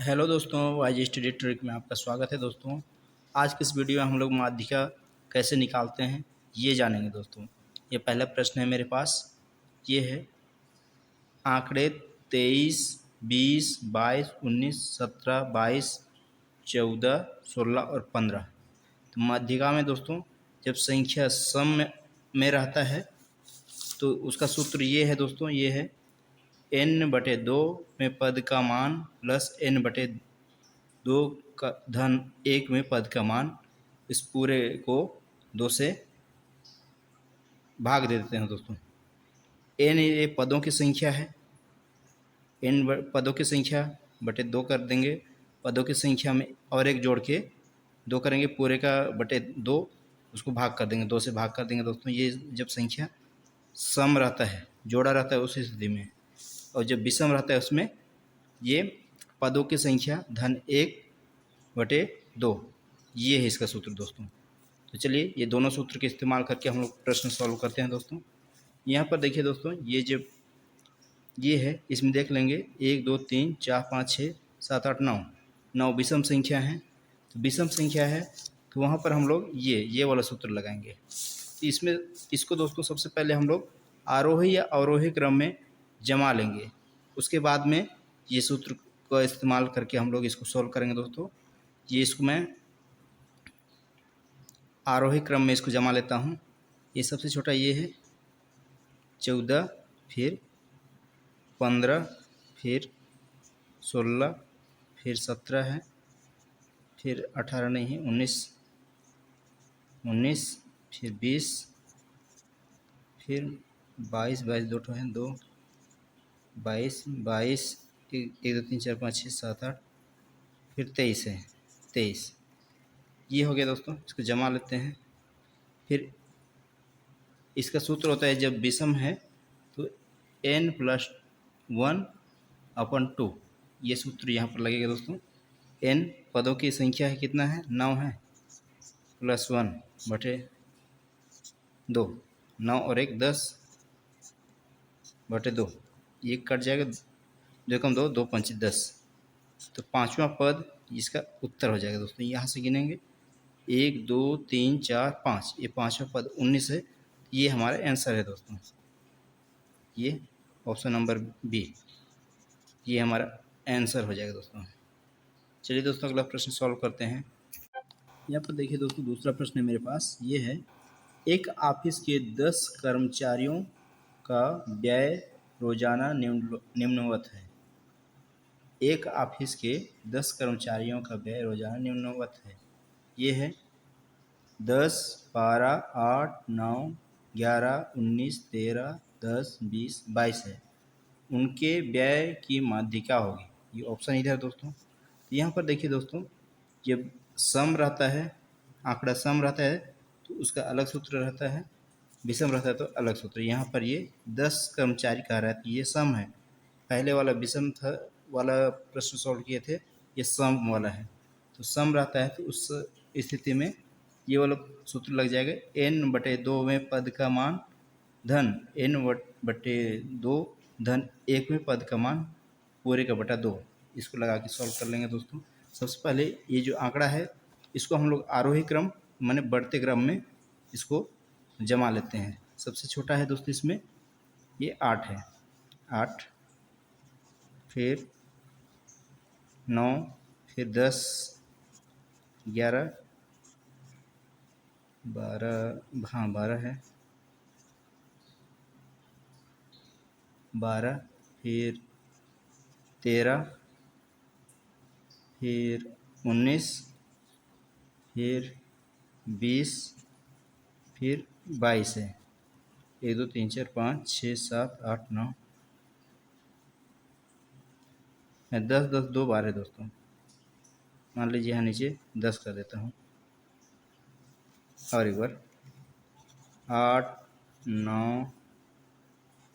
Hello दोस्तों, Y study trick में आपका स्वागत है। दोस्तों आज की इस वीडियो में हम लोग माध्यिका कैसे निकालते हैं ये जानेंगे। दोस्तों ये पहला प्रश्न है मेरे पास। ये है आंकड़े 23, 20, 22, 19, 17, 22, 14, 16 और 15। तो माध्यिका में दोस्तों जब संख्या सम में रहता है तो उसका सूत्र ये है। दोस्तों ये है n/2 में पद का मान प्लस n/2 का धन 1 में पद का मान। इस पूरे को 2 से भाग दे देते हैं। दोस्तों n ये पदों की संख्या है, n पदों की संख्या बटे 2 कर देंगे। पदों की संख्या में और एक जोड़ के 2 करेंगे, पूरे का बटे 2 उसको भाग कर देंगे, 2 से भाग कर देंगे। दोस्तों ये जब संख्या सम रहता है, जोड़ा रहता है, उस स्थिति में, और जब विषम रहता है उसमें ये पदों की संख्या धन 1/2, ये है इसका सूत्र। दोस्तों तो चलिए ये दोनों सूत्र के इस्तेमाल करके हम लोग प्रश्न सॉल्व करते हैं। दोस्तों यहाँ पर देखिए दोस्तों, ये जब ये है इसमें देख लेंगे 1 2 3 4 5 6 7 8 9 विषम संख्या है। तो विषम संख्या है तो वहाँ पर हम लोग ये वाला सूत्र लगाएंगे। तो इसमें इसको दोस्तों सबसे पहले हम लोग आरोही या अवरोही क्रम में जमा लेंगे, उसके बाद में ये सूत्र का इस्तेमाल करके हम लोग इसको सॉल्व करेंगे। दोस्तों ये इसको मैं आरोही क्रम में इसको जमा लेता हूँ। ये सबसे छोटा ये है 14, फिर 15, फिर 16, फिर 17 है, फिर 18 नहीं है, 19, फिर 20, फिर 22 दो ठो हैं, 2 22 1 2 3 4 5 6 7 8, फिर 23 है, 23। ये हो गया दोस्तों, इसको जमा लेते हैं। फिर इसका सूत्र होता है जब विषम है तो n+1/2, ये सूत्र यहाँ पर लगेगा। दोस्तों n पदों की संख्या है, कितना है, 9 है, +1/2, 9 और 1 10/2, ये कट जाएगा, 2 कम 2 2 पंच 10, तो पाँचवां पद इसका उत्तर हो जाएगा। दोस्तों यहाँ से गिनेंगे 1 2 3 4 5, ये पाँचवां पद 19 है, ये हमारा आंसर है। दोस्तों ये ऑप्शन नंबर बी, ये हमारा आंसर हो जाएगा। दोस्तों चलिए दोस्तों अगला प्रश्न सॉल्व करते हैं। यहाँ पर देखिए दोस्तों, दूसरा प्रश्न है मेरे पास। ये है एक ऑफिस के 10 कर्मचारियों का व्यय रोजाना निम्नवत है। एक ऑफिस के 10 कर्मचारियों का व्यय रोजाना निम्नवत है। ये है 10, 12, 8, 9, 11, 19, 13, 10, 20, 22 है। उनके व्यय की माध्यिका होगी। ये ऑप्शन इधर दोस्तों। यहाँ पर देखिए दोस्तों, जब सम रहता है, आंकड़ा सम रहता है तो उसका अलग सूत्र रहता है, विषम रहता है तो अलग सूत्र। यहाँ पर ये 10 कर्मचारी कह रहा है तो ये सम है। पहले वाला विषम था वाला प्रश्न सॉल्व किए थे, ये सम वाला है। तो सम रहता है तो उस स्थिति में ये वाला सूत्र लग जाएगा, n/2 में पद का मान धन n/2 धन 1 में पद का मान पूरे का बटा 2। इसको लगा के सॉल्व कर लेंगे। दोस्तों सबसे पहले ये जो आंकड़ा है इसको हम लोग आरोही क्रम माने बढ़ते क्रम में इसको जमा लेते हैं। सबसे छोटा है दोस्तों इसमें ये 8 है, 8, फिर 9, फिर 10, 11, 12, हाँ 12 है, 12, फिर 13, फिर 19, फिर 20, फिर 22 है। 1 2 3 4 5 6 7 8 9 10 10 2 12 दोस्तों। मान लीजिए यहाँ नीचे 10 कर देता हूँ, और एक बार 8 9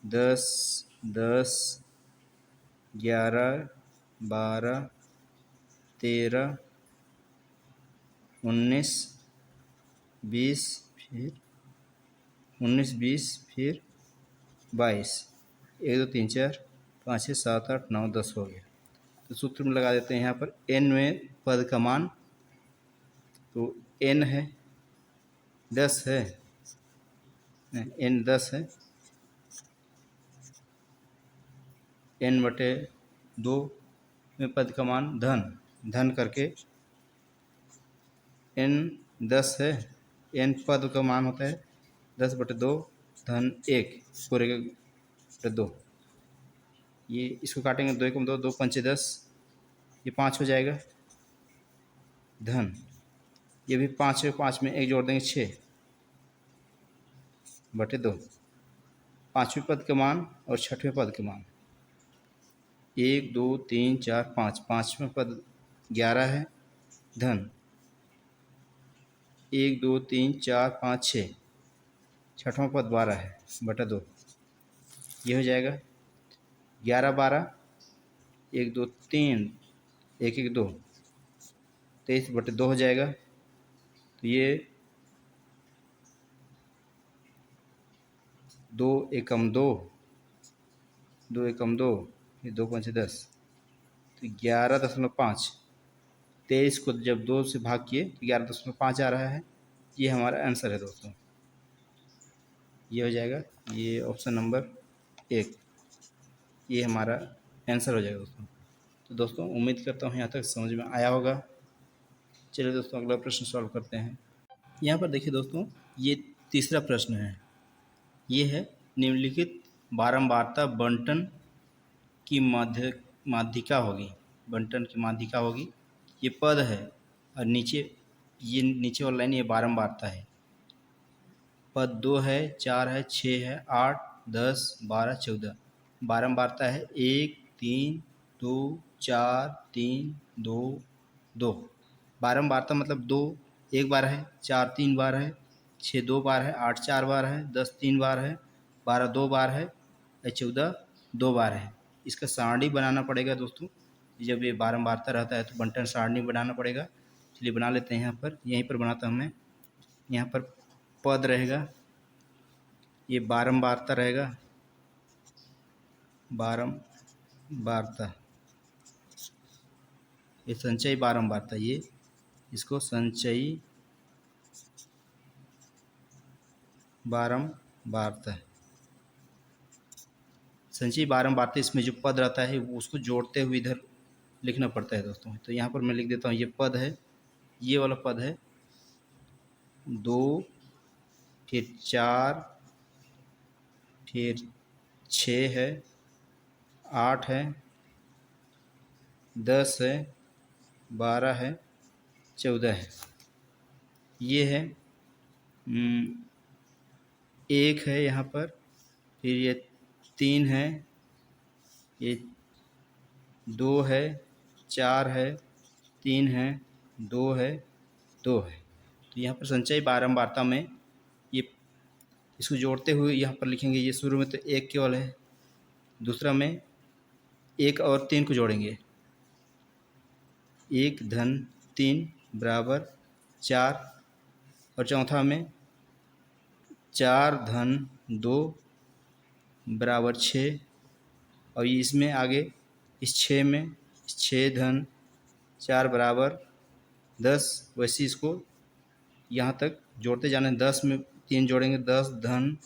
10 10 11 12 13 19 20, फिर 19 20, फिर 22, 1 2 3 4 5 6 7 8 9 10 हो गया। तो सूत्र में लगा देते हैं यहाँ पर n में पद का मान, तो n है 10 है, n 10 है, n/2 में पद का मान धन करके n 10 है, n पद का मान होता है 10/2 धन 1 पूरे के 2। ये इसको काटेंगे, 2 एकम 2, 2 पंचे 10, ये 5 हो जाएगा धन, ये भी 5 है, 5 में 1 जोड़ देंगे 6/2। पाँचवें पद का मान और छठवें पद के मान 1 2 3 4 5, पाँचवें पद 11 है धन 1 2 3 4 5 6, छठवां पद 12 है बटा 2। ये हो जाएगा 11 12, 1 2 3, 1 1 2, 23/2 हो जाएगा। तो ये 2 एकम 2, 2 एकम 2, ये 2 पंचे 10, तो 11.5। 23 को जब 2 से भाग किए तो 11.5 आ रहा है। ये हमारा आंसर है दोस्तों, ये हो जाएगा, ये ऑप्शन नंबर 1, ये हमारा आंसर हो जाएगा दोस्तों। तो दोस्तों उम्मीद करता हूँ यहाँ तक समझ में आया होगा। चलिए दोस्तों अगला प्रश्न सॉल्व करते हैं। यहाँ पर देखिए दोस्तों, ये तीसरा प्रश्न है। ये है निम्नलिखित बारंबारता बंटन की माध्यिका होगी, बंटन की माध्यिका होगी। ये पद है और नीचे वाला लाइन ये बारंबारता है। पद 2 है, 4 है, 6 है, 8 10 12 14। बारंबारता है 1 3 2 4 3 2 2। बारंबारता मतलब 2 एक बार है, 4 3 बार है, 6 2 बार है, 8 4 बार है, 10 3 बार है, 12 2 बार है, 14 2 बार है। इसका सारणी बनाना पड़ेगा दोस्तों। जब ये बारंबारता रहता है तो बंटन सारणी बनाना पड़ेगा। चलिए बना लेते हैं। यहाँ पर यहीं पर बनाता हूँ मैं। यहाँ पर पद रहेगा, ये बारंबारता रहेगा, बारंबारता, ये संचयी बारंबारता, ये इसको संचयी बारंबारता, संचयी बारंबारता। इसमें जो पद रहता है वो उसको जोड़ते हुए इधर लिखना पड़ता है दोस्तों। तो यहाँ पर मैं लिख देता हूँ, ये पद है, ये वाला पद है 2 फिर 4 फिर 6 है, 8 है, 10 है, 12 है, 14 है। ये है 1 है यहाँ पर, फिर ये 3 है, ये 2 है, 4 है, 3 है, 2 है, 2 है। तो यहाँ पर संचयी बारंबारता में ये इसको जोड़ते हुए यहाँ पर लिखेंगे। ये शुरू में तो 1 केवल है, दूसरा में 1 और 3 को जोड़ेंगे, 1 धन 3 बराबर 4, और चौथा में 4 धन 2 बराबर 6, और ये इसमें आगे इस 6 में 6 धन 4 बराबर 10। वैसे इसको यहाँ तक जोड़ते जाना है। 10 में 3 जोड़ेंगे, 10 धन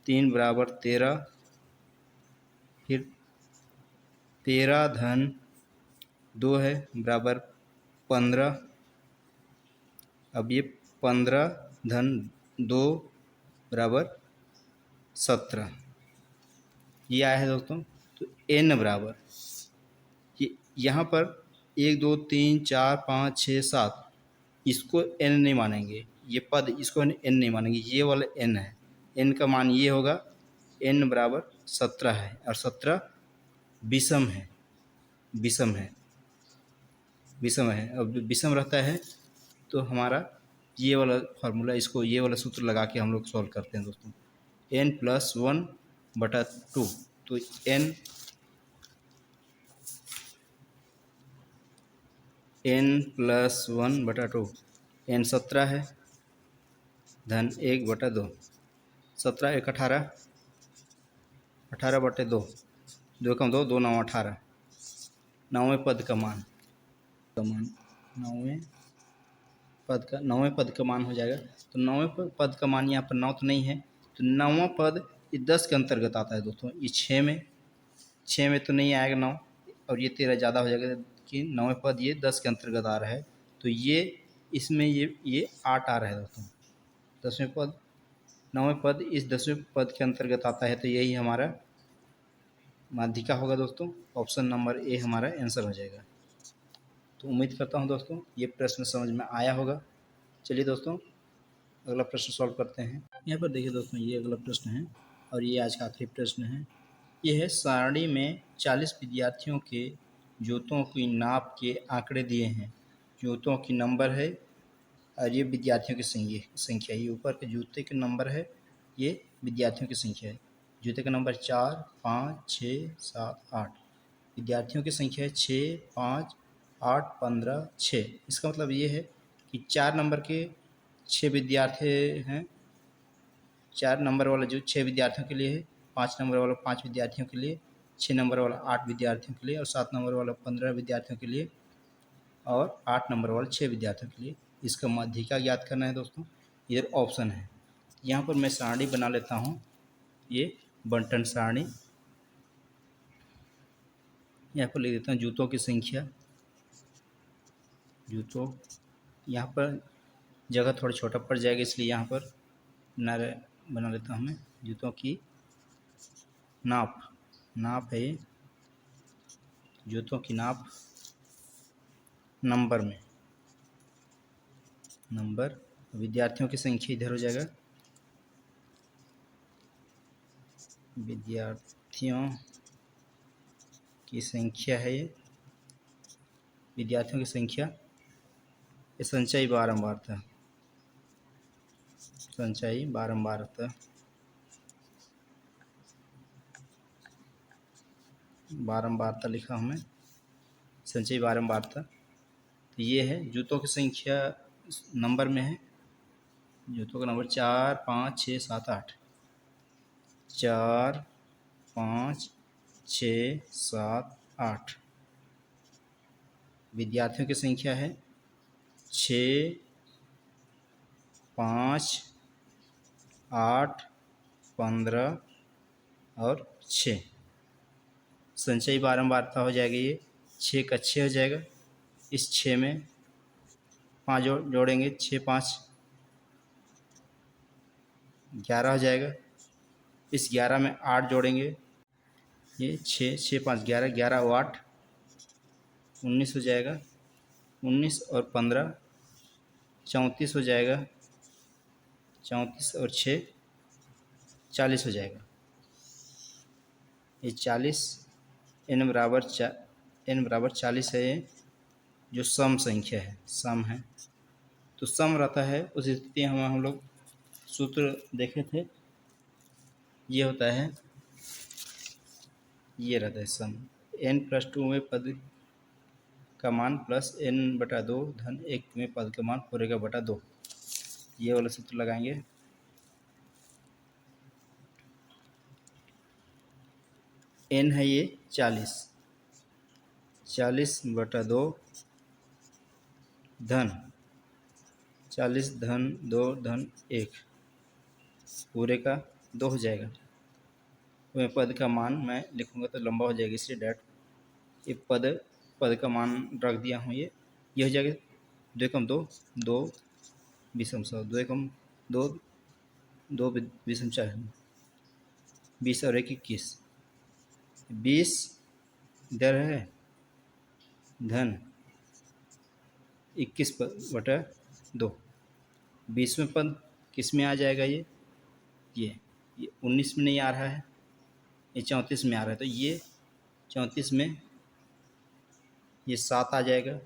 3 बराबर 13, फिर 13 धन 2 है बराबर 15। अब ये 15 धन 2 बराबर 17, ये आया है दोस्तों। तो n बराबर, ये यहाँ पर 1 2 3 4 5 6 7, इसको n नहीं मानेंगे, ये पद इसको n नहीं मानेंगे, ये वाला n है। n का मान ये होगा, n बराबर 17 है, और 17 विषम है, विषम है, विषम है। अब विषम रहता है तो हमारा ये वाला फार्मूला, इसको ये वाला सूत्र लगा के हम लोग सॉल्व करते हैं दोस्तों। n+1/2, तो n+1/2, n 17 है धन 1/2, 17 1 18, 18/2, 2 एकम 2, 2 9 18, नौवें पद का मान, नौवें पद का मान हो जाएगा। तो नौवें पद का मान यहाँ पर 9 तो नहीं है, तो नौवां पद ये 10 के अंतर्गत आता है दोस्तों। ये 6 में तो नहीं आएगा 9, और ये 13 ज़्यादा हो जाएगा कि नौवें पद ये 10 के अंतर्गत आ रहा है, तो ये इसमें ये 8 आ रहा है दोस्तों। 10वें पद, 9वें पद इस 10वें पद के अंतर्गत आता है, तो यही हमारा माध्यिका होगा दोस्तों। ऑप्शन नंबर ए हमारा आंसर हो जाएगा। तो उम्मीद करता हूँ दोस्तों ये प्रश्न समझ में आया होगा। चलिए दोस्तों अगला प्रश्न सॉल्व करते हैं। यहाँ पर देखिए दोस्तों, ये अगला प्रश्न है और ये आज का आखिरी प्रश्न है। ये है, सारणी में 40 विद्यार्थियों के जूतों की नाप के आंकड़े दिए हैं। जूतों की नंबर है और ये विद्यार्थियों की संख्या। ये ऊपर के जूते के नंबर है, ये विद्यार्थियों की संख्या है। जूते का नंबर 4, 5, 6, 7, 8। विद्यार्थियों की संख्या है 6, 5, 8, 15, 6। इसका मतलब ये है कि 4 नंबर के 6 विद्यार्थी हैं। 4 नंबर वाला जो 6 विद्यार्थियों के लिए है, 5 नंबर वाला 5 विद्यार्थियों के लिए, 6 नंबर वाला 8 विद्यार्थियों के लिए, और 7 नंबर वाला 15 विद्यार्थियों के लिए, और 8 नंबर वाले 6 विद्यार्थियों के लिए। इसका माध्यिका ज्ञात करना है दोस्तों। इधर ऑप्शन है, यहाँ पर मैं सारणी बना लेता हूँ। ये बंटन सारणी, यहाँ पर लिख देता हूँ जूतों की संख्या। जूतों, यहाँ पर जगह थोड़ा छोटा पड़ जाएगा, इसलिए यहाँ पर नारे बना लेता हूँ मैं। जूतों की नाप है ये, जूतों की नाप नंबर में, नंबर। विद्यार्थियों की संख्या इधर हो जाएगा, विद्यार्थियों की संख्या है ये, विद्यार्थियों की संख्या। ये संचयी बारंबारता, संचयी बारंबारता, बारंबारता लिखा हूँ मैं, संचयी बारंबारता। तो ये है जूतों की संख्या नंबर में है। जूतों का नंबर 4, 5, 6, 7, 8। 4, 5, 6, 7, 8। विद्यार्थियों की संख्या है 6, 5, 8, 15 और 6। संचयी बारंबारता हो जाएगी ये 6 का 6 हो जाएगा। इस 6 में 5 जोड़ेंगे, 6, 5, 11 हो जाएगा। इस 11 में 8 जोड़ेंगे, ये 6, 6, 5, 11, 11 और 8 19 हो जाएगा। 19 और 15 34 हो जाएगा। 34 और 6 40 हो जाएगा। ये 40 n बराबर 40 है, ये जो सम संख्या है, सम है। तो सम रहता है, उस स्थिति में हम लोग सूत्र देखे थे, ये होता है, ये रहता है सम। n+2 पद का मान प्लस n/2 धन 1 में पद का मान पूरे का बटा 2। ये वाला सूत्र लगाएंगे। n है ये 40, 40/2 धन 40 धन 2 धन 1 पूरे का 2 हो जाएगा। मैं पद का मान मैं लिखूँगा तो लंबा हो जाएगा, इसलिए डायरेक्ट ये पद का मान रख दिया हूँ। ये हो जाएगा 2 एकम 2, 2 बीसम 100, 2 एकम 2, 2 बीसम 4, 20 और 1 21। 20 इधर है धन 21/2। 20वें पद किस में आ जाएगा? ये 19 में नहीं आ रहा है, ये 34 में आ रहा है, तो ये 34 में ये 7 आ जाएगा,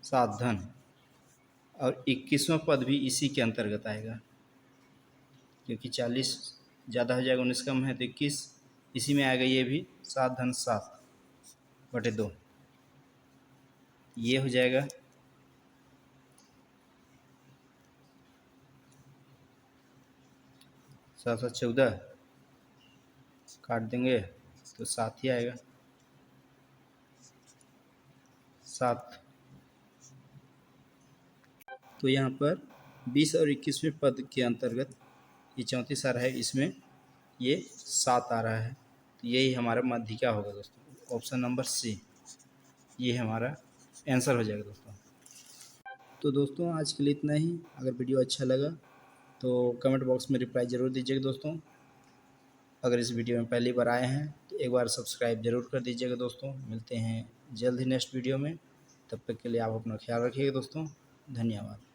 7 धन, और 21वां पद भी इसी के अंतर्गत आएगा, क्योंकि 40 ज़्यादा हो जाएगा, 19 कम है, तो 21 इसी में आएगा। ये भी 7 धन 7/2, ये हो जाएगा। 7 7 14 काट देंगे तो 7 ही आएगा। 7। तो यहाँ पर 20 और 21वें पद के अंतर्गत ये 34 आ रहा है, इसमें ये 7 आ रहा है, तो यही हमारा माध्यिका होगा दोस्तों, ऑप्शन नंबर सी, ये हमारा आंसर हो जाएगा दोस्तों। तो दोस्तों आज के लिए इतना ही। अगर वीडियो अच्छा लगा तो कमेंट बॉक्स में रिप्लाई ज़रूर दीजिएगा दोस्तों। अगर इस वीडियो में पहली बार आए हैं तो एक बार सब्सक्राइब ज़रूर कर दीजिएगा दोस्तों। मिलते हैं जल्द ही नेक्स्ट वीडियो में, तब तक के लिए आप अपना ख्याल रखिएगा दोस्तों। धन्यवाद।